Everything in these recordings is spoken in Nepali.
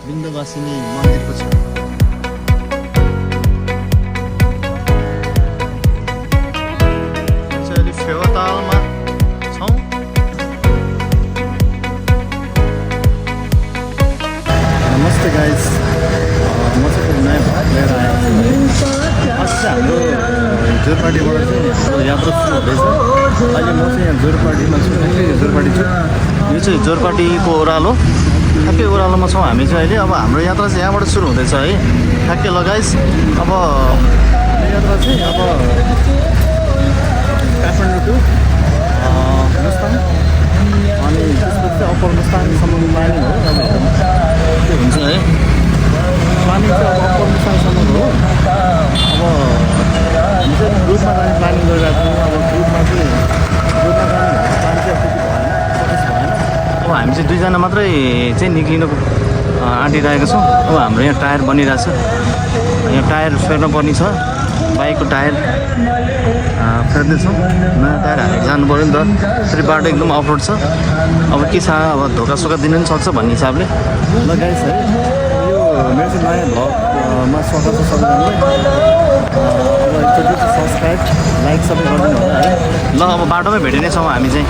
विन्ध्यवासिनी मन्दिरको छ। अहिले फेवातालमा छौँ। नमस्ते गाइस, म चाहिँ नयाँ भ्लग लिएर आएको छु है। अस्ति हाम्रो जोरपाटीबाट चाहिँ हाम्रो यात्रा सुरु हुँदैछ। अहिले म चाहिँ यहाँ जोरपाटीमा छु, जोरपाटी छु। यो चाहिँ जोरपाटीको ओह्रालो, ठ्याक्कै ओह्रालोमा छौँ हामी चाहिँ अहिले। अब हाम्रो यात्रा चाहिँ यहाँबाट सुरु हुँदैछ है, ठ्याक्कै ल गाइस। अब यो यात्रा चाहिँ अब काठमाडौँ टु मुस्ताङ अनि त्यसपछि अप्पर मुस्ताङसम्मको प्लानिङ हो। अब के हुन्छ है, प्लानिङ चाहिँ अब अप्पर मुस्ताङसम्म हो। अब हामी चाहिँ ग्रुपमा जाने प्लानिङ गरिरहेको छौँ। अब ग्रुपमा चाहिँ ग्रुपमा जाने प्लान चाहिँ त्यति भएन, सक्सेस भएन। अब हामी चाहिँ दुईजना मात्रै चाहिँ निक्लिनु आँटिरहेको छौँ। अब हाम्रो यहाँ टायर बनिरहेछ, यहाँ टायर फेर्नु पर्ने छ, बाइकको टायर फेर्दैछौँ। नयाँ टायर हालेर जानु पऱ्यो नि त, फेरि बाटो एकदम अफरोड छ। अब के छ, अब धोकासोका दिन पनि सक्छ भन्ने हिसाबले ल गाइस है। यो मेरो चाहिँ नयाँ भ्लगमा स्वागत छ सबैजनालाई। अब एकचोटि चाहिँ सब्सक्राइब लाइक सबै गरिदिनु होला है। ल अब बाटोमै भेटिने छौँ हामी चाहिँ।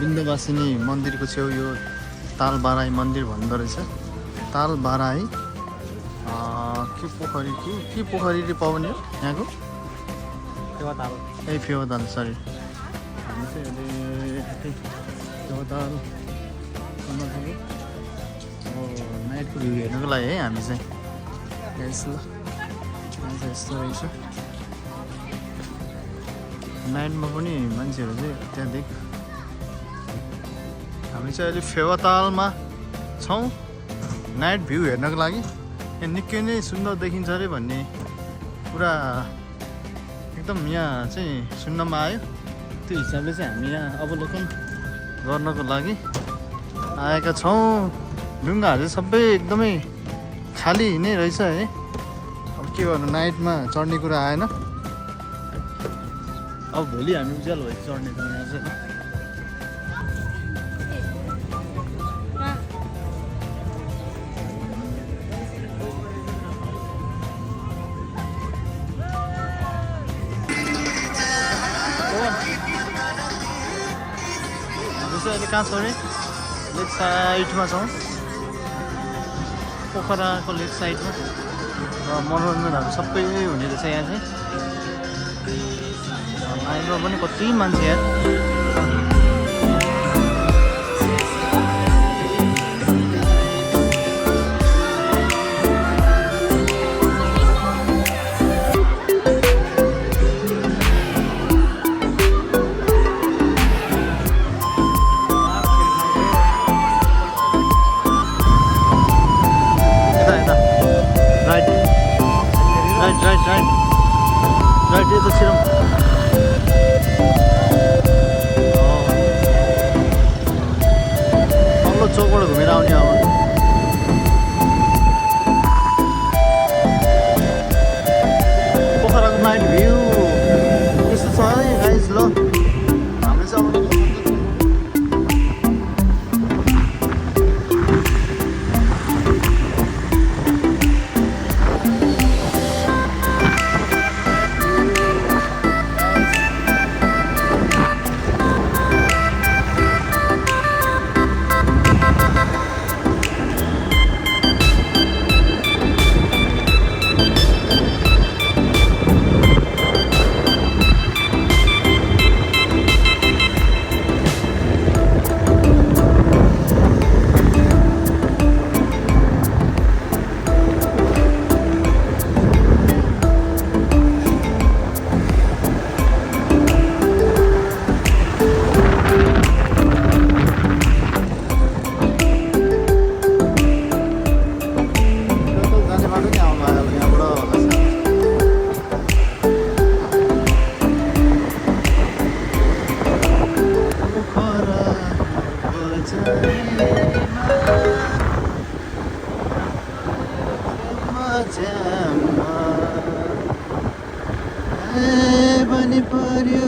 विन्ध्यवासिनी मन्दिरको छेउ यो तालबाराई मन्दिर भन्दो रहेछ। तालबाराई के पोखरी के पोखरीले पाउने हो यहाँको? फेवाताल। ए फेवाताल, सरी। हामी चाहिँ अहिले फेवाताल अब भ्यू हेर्नुको लागि है हामी चाहिँ गाइस ल यहाँ चाहिँ यस्तो रहेछ नाइटमा पनि मान्छेहरू चाहिँ अत्याधिक हामी चाहिँ अहिले फेवातालमा छौँ नाइट भ्यू हेर्नको लागि यहाँ निकै नै सुन्दर देखिन्छ अरे भन्ने कुरा एकदम यहाँ चाहिँ सुन्नमा आयो त्यो हिसाबले चाहिँ हामी यहाँ अवलोकन गर्नको लागि आएका छौँ ढुङ्गाहरू चाहिँ सबै एकदमै खाली नै रहेछ है अब के गर्नु नाइटमा चढ्ने कुरा आएन अब भोलि हामी उज्यालो भए चढ्ने यहाँ चाहिँ अहिले कहाँ छौँ अरे लेक साइडमा छौँ पोखराको लेक साइडमा र मनोरञ्जनहरू सबै हुने रहेछ यहाँ चाहिँ नाइटमा पनि कति मान्छे यहाँ राइट यता छिरौँ तल्लो चोकबाट घुमेर आउने अब पोखराको नाइट भ्यू यस्तो छ है गाइस ल हामी चाहिँ अब बनी पर्यो